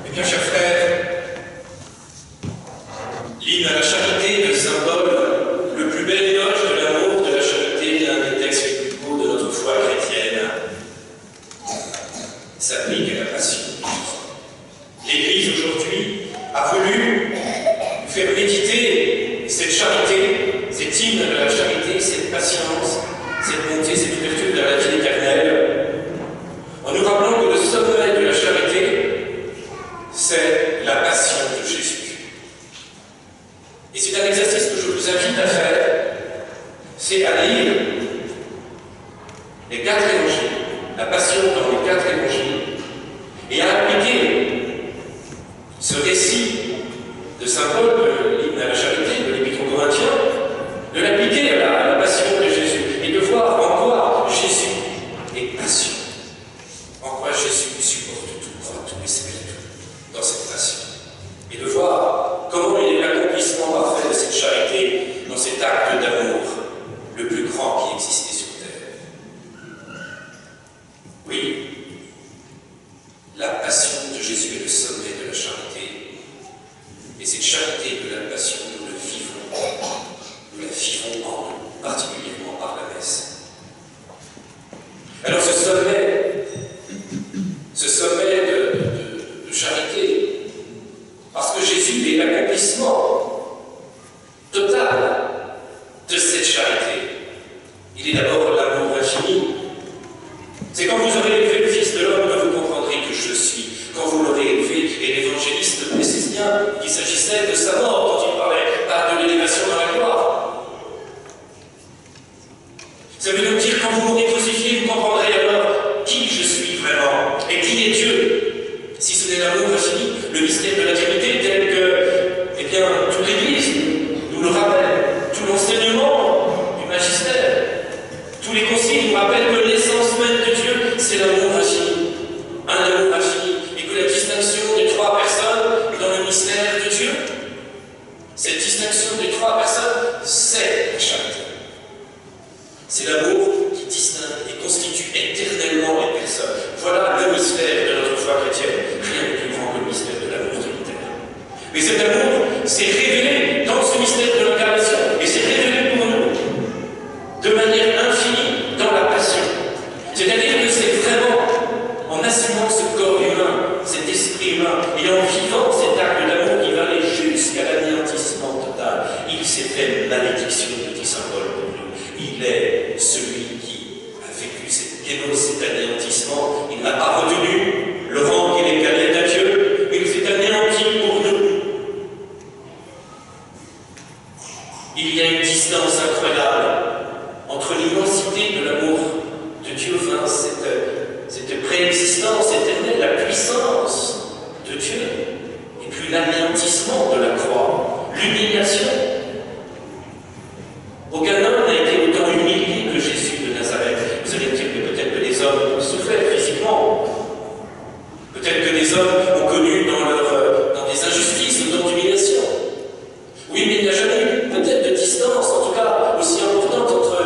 Eh bien, chers frères, l'hymne à la charité est le symbole, le plus bel éloge de l'amour, de la charité, l'un des textes les plus beaux de notre foi chrétienne, s'applique à la passion. L'Église aujourd'hui a voulu nous faire méditer cette charité, cet hymne de la charité, cette patience, cette bonté, cette ouverture de la vie éternelle, en nous rappelant que le sommet de la charité, c'est la passion de Jésus. Et c'est un exercice que je vous invite à faire, c'est à lire les 4 évangiles, la passion dans les 4 évangiles, et à appliquer ce récit de saint Paul, de l'hymne à la charité, de l'Épître aux Corinthiens, de l'appliquer à la passion de Jésus, et de voir en quoi Jésus est patient, en quoi Jésus supporte tout, croit tout, espère tout, dans cette passion, et de voir comment il est l'accomplissement parfait de cette charité, dans cet acte d'amour, le plus grand qui existait sur terre. Oui, la passion de Jésus est le sommet de la charité. Et cette charité de la passion, nous la vivons en nous, particulièrement par la messe. Alors ce sommet de charité, parce que Jésus est l'accomplissement total de cette charité. Il est d'abord l'amour infini. C'est quand vous aurez élevé le Fils de l'homme que vous comprendrez que je suis. Quand vous l'aurez élevé, et l'évangéliste précise bien qu'il s'agissait de sa mort dont il parlait, pas de l'élévation dans la gloire. Ça veut donc dire quand vous m'aurez crucifié, vous comprendrez alors qui je suis vraiment et qui est Dieu. Si ce n'est l'amour infini, le mystère de la Trinité tel que, eh bien, toute l'Église nous le rappelle, tout l'enseignement du magistère, tous les conciles nous rappellent que l'essence même de Dieu, c'est l'amour infini. Un amour infini. Et que la distinction des 3 personnes dans le mystère de Dieu, cette distinction des 3 personnes, c'est la charité. C'est l'amour qui distingue et constitue éternellement les personnes. Voilà le mystère de notre foi chrétienne. Rien de plus grand que le mystère de l'amour trinitaire. Mais cet amour s'est révélé dans ce mystère de l'incarnation et s'est révélé pour nous de manière infinie dans la passion. C'est-à-dire que c'est vraiment en assumant ce corps humain, cet esprit humain, et en vivant cet acte d'amour qui va aller jusqu'à l'anéantissement total. Il s'est fait malédiction, nous dit saint Paul pour nous. Il est celui qui a vécu cette génose, cet anéantissement. Il n'a pas retenu le rang qu'il est gagné à Dieu, mais il s'est anéanti pour nous. Il y a une distance incroyable entre l'immensité de l'amour de Dieu, enfin, cette préexistence éternelle, la puissance de Dieu, et puis l'anéantissement de la croix, l'humiliation. Aucun homme n'a été autant humilié que Jésus de Nazareth. Vous allez me dire que peut-être que les hommes souffraient physiquement, peut-être que les hommes ont connu dans des injustices autant d'humiliation. Oui, mais il n'y a jamais eu peut-être de distance, en tout cas aussi importante, entre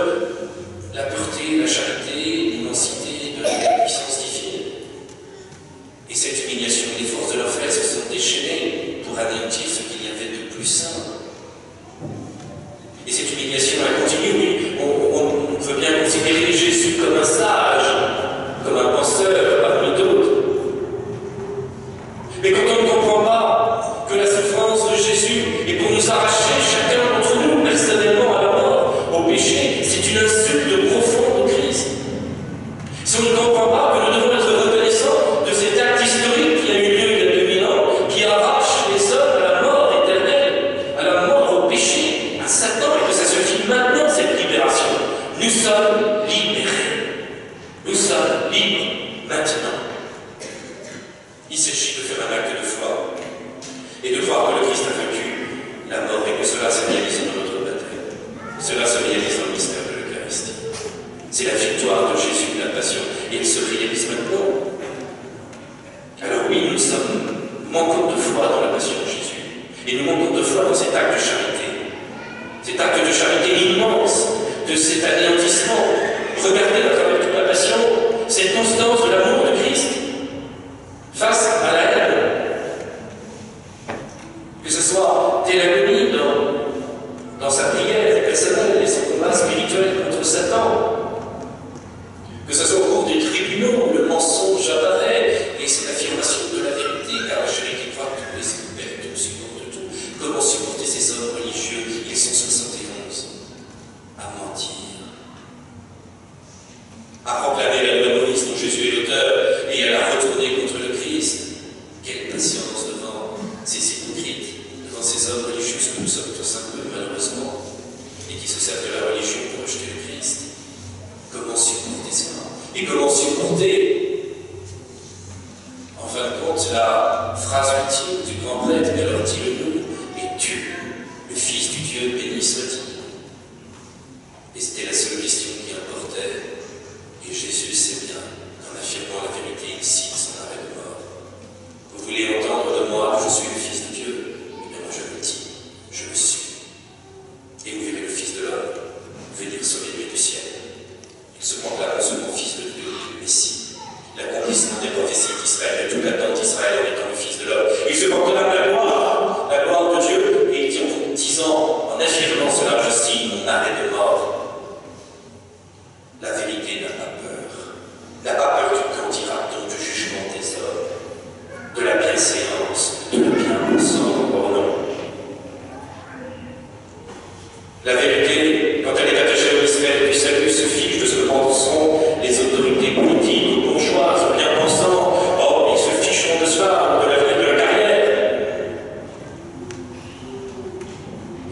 la pureté, la charité, l'immensité de la puissance divine. Et cette humiliation, les forces de l'enfer se sont déchaînées pour anéantir ce qu'il y avait de plus saint. Et cette humiliation a continué, oui. On veut bien considérer Jésus comme un sage, comme un penseur parmi d'autres. Mais quand on ne comprend pas que la souffrance de Jésus est pour nous arracher, chacun d'entre nous, personnellement à la mort, au péché, c'est une insulte profonde au Christ. Si on ne comprend pas que nous devons être reconnaissants de cet acte historique qui a eu lieu il y a 2000 ans, qui arrache les hommes à la mort éternelle, à la mort, au péché, à Satan, et que ça se vit maintenant, cette libération. Nous sommes libérés. Nous sommes libres maintenant. Il s'agit de faire un acte de foi et de croire que le Christ a vaincu la mort et que cela se réalise dans notre baptême. Cela se réalise dans le mystère de l'Eucharistie. C'est la victoire de Jésus de la passion et elle se réalise maintenant. Alors oui, nous manquons de foi dans la passion de Jésus et nous manquons de foi dans cet acte de charité. Cet acte de charité immense, de cet anéantissement. Regardez à travers toute la passion cette constance de l'amour de Christ face à la haine chante la phrase ultime du grand prêtre, et alors dis-le-nous, et tu, le Fils du Dieu, béni soit-il. Et c'était la seule question qui importait. Et Jésus sait bien qu'en affirmant la vérité, il cite son arrêt de mort. Vous voulez entendre de moi que je suis le Fils de Dieu? Eh bien moi je le dis, je le suis. Et vous verrez le Fils de l'homme venir sur les nuées du ciel. Il se proclame second Fils de Dieu, le Messie, l'accomplissement des prophéties d'Israël, de toute l'attente d'Israël en étant le Fils de l'homme. Il se proclame la gloire de Dieu, et il dit en disant, en affirmant cela, je signe mon arrêt de mort. La vérité n'a pas peur du candidaton, du jugement des hommes, de la bienséance, de la bien-pensance, oh non. La vérité, quand elle est attachée au mystère du salut, se fiche de ce que penseront les autorités politiques, bourgeoises, bien-pensants. Oh, ils se ficheront de cela, de l'avenir de la carrière.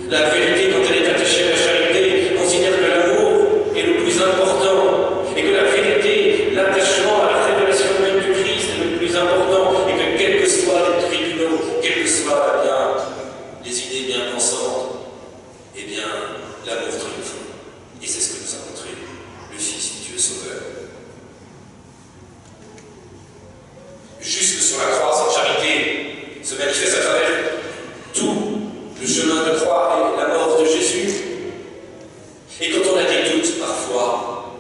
La vérité, quand elle est attachée à la charité, considère que l'amour est le plus important, et que la vérité, l'attachement à la révélation même du Christ est le plus important, et que quels que soient les tribunaux, quelles que soient les idées bien pensantes, eh bien, l'amour triomphe. Et c'est ce que nous a montré le Fils du Dieu Sauveur. Jusque sur la croix, cette charité se manifeste à travers tout le chemin de croix et la mort de Jésus. Et quand on a des doutes parfois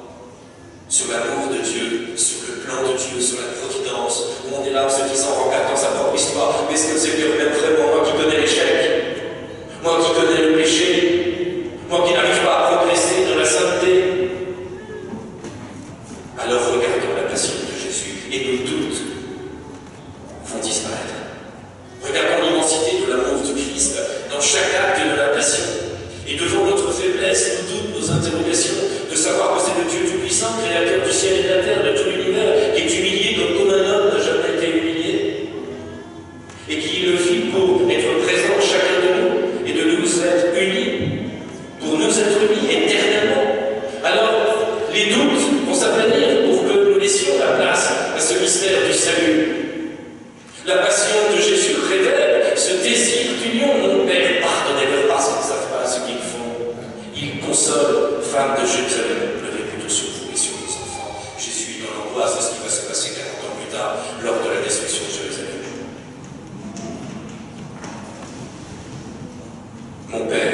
sur l'amour de Dieu, sur le plan de Dieu, sur la providence, où on est là en se disant, en regardant sa propre histoire, mais est-ce que le Seigneur m'aime vraiment, moi qui connais l'échec, moi qui connais le péché, moi qui n'arrive pas à progresser dans la sainteté? Alors regardons la passion de Jésus et nos doutes vont disparaître. Regardons l'immensité de l'amour du Christ dans chaque acte de la passion. Et devant notre faiblesse, nos doutes, nos interrogations, de savoir que c'est le Dieu Tout-Puissant, créateur du ciel et de la terre, de tout l'univers, qui est humilié comme un homme n'a jamais été humilié, et qui le vit pour être présent chacun de nous, et de nous être unis, pour nous être unis éternellement. Alors, les doutes vont s'aplanir pour que nous laissions la place à ce mystère du salut. La passion de Jésus révèle ce désir d'union. Mon Père, pardonnez-leur parce qu'ils ne savent pas ce qu'ils font. Il console, femme de Jérusalem, pleurez plutôt sur vous et sur vos enfants. Jésus est dans l'angoisse de ce qui va se passer 40 ans plus tard, lors de la destruction de Jérusalem. Mon Père,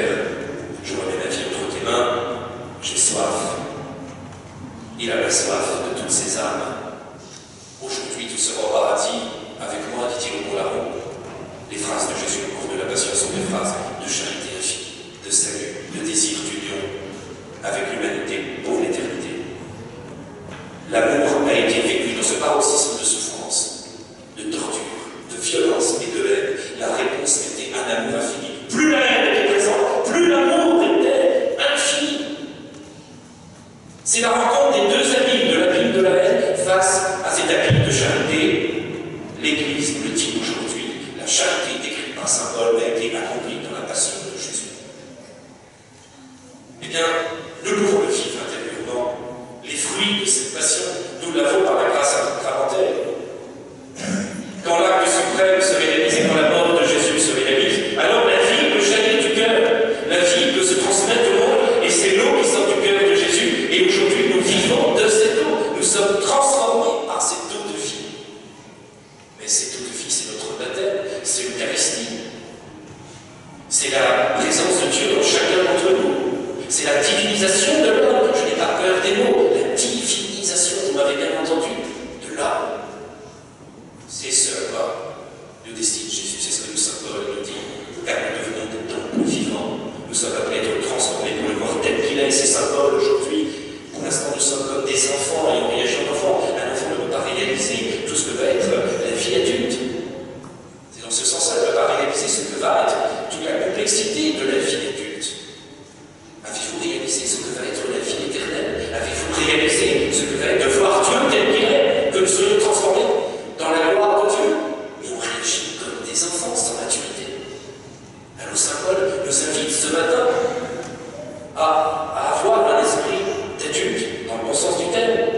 je remets ma vie entre tes mains, j'ai soif. Il a la soif de toutes ses âmes. Aujourd'hui, tout sera au paradis. Avec moi, dit-il au Moulin. Les phrases de Jésus au cours de la Passion sont des phrases de charité infinie, de salut, de désir d'union avec l'humanité pour l'éternité. L'amour a été vécu dans ce paroxysme de souffrance, de torture, de violence et de haine. La réponse était un amour infini. Plus la haine était présente, plus l'amour était infini. C'est la rencontre des deux abîmes, de l'abîme de la haine face à cet abîme de charité. L'Église le dit aujourd'hui, la charité décrite par saint Paul a été accomplie dans la passion de Jésus. Eh bien, nous pouvons le vivre intérieurement. Les fruits de cette passion, nous l'avons par la grâce sacramentelle. Quand l'acte suprême se réalise et quand la mort de Jésus se réalise, alors la vie peut jaillir du cœur, la vie peut se transmettre au monde, et c'est l'eau qui sort du cœur de Jésus. Et aujourd'hui, nous vivons de cette eau. Nous sommes transformés par cette eau de vie. Mais cette eau de vie, c'est notre baptême, c'est l'Eucharistie. C'est la présence de Dieu dans chacun d'entre nous. C'est la divinisation de l'homme. Je n'ai pas peur des mots. La divinisation, vous m'avez bien entendu, de l'homme. C'est ce à quoi nous destine Jésus. C'est ce que le saint Paul nous dit. Car nous devenons des temples vivants. Nous sommes appelés à être transformés pour le voir tel qu'il est. C'est saint Paul aujourd'hui. Pour l'instant, nous sommes comme des enfants ayant réagi en enfant. Un enfant ne peut pas réaliser tout ce que va être la vie adulte. C'est dans ce sens-là, il ne va pas réaliser ce que va être toute la complexité de la vie adulte. Avez-vous réalisé ce que va être la vie éternelle? Avez-vous réalisé ce que va être de voir Dieu tel qu'il est? Que nous soyons transformés dans la gloire de Dieu? Mais on réagit comme des enfants sans maturité. Alors saint Paul nous invite ce matin à avoir un esprit d'adulte, dans le bon sens du terme,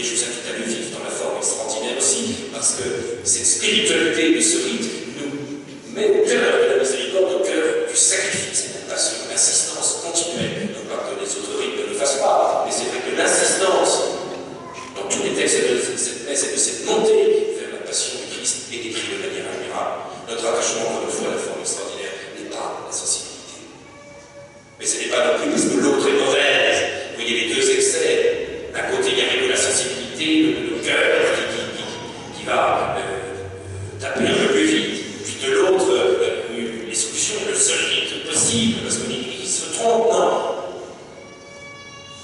Et je vous invite à le vivre dans la forme extraordinaire aussi, parce que cette spiritualité de ce rite nous met au cœur de la miséricorde, au cœur du sacrifice, de la passion, l'assistance continuelle. Non pas que les autres rites ne le fassent pas, mais c'est vrai que l'assistance dans tous les textes de cette messe et de cette montée vers la passion du Christ est décrite de manière admirable. Notre attachement, encore une fois, à la forme extraordinaire n'est pas la sensibilité. Mais ce n'est pas non plus parce que l'autre est mauvaise. Vous voyez les deux excès. D'un côté, il y avait de la sensibilité, le cœur qui va taper un peu plus vite. Puis de l'autre, les solutions, le seul rite possible, parce qu'on se trompe, non.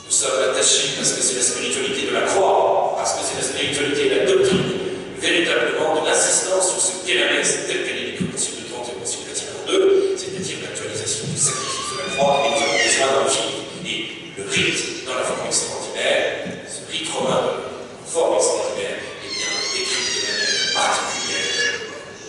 Nous sommes attachés parce que c'est la spiritualité de la croix, parce que c'est la spiritualité de la doctrine, véritablement de l'insistance sur ce qu'est la messe, telle qu'elle est décrite au Concile de Trente et au Concile Vatican II, c'est-à-dire l'actualisation du sacrifice de la croix, et nous avons besoin d'en vivre. Et le rite dans la forme extraordinaire, ce rite romain en forme extraordinaire, est bien décrit de manière particulière.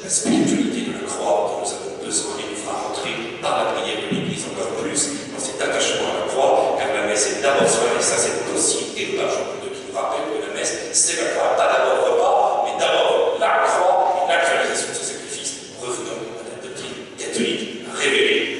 La spiritualité de la croix dont nous avons besoin et nous fera rentrer par la prière de l'Église encore plus dans cet attachement à la croix, car la messe est d'abord soin, et ça c'est aussi et le pape Jean Paul II qui nous rappelle que la messe c'est la croix, pas d'abord le repas, mais d'abord la croix et l'actualisation de ce sacrifice. Revenons à la doctrine catholique révélée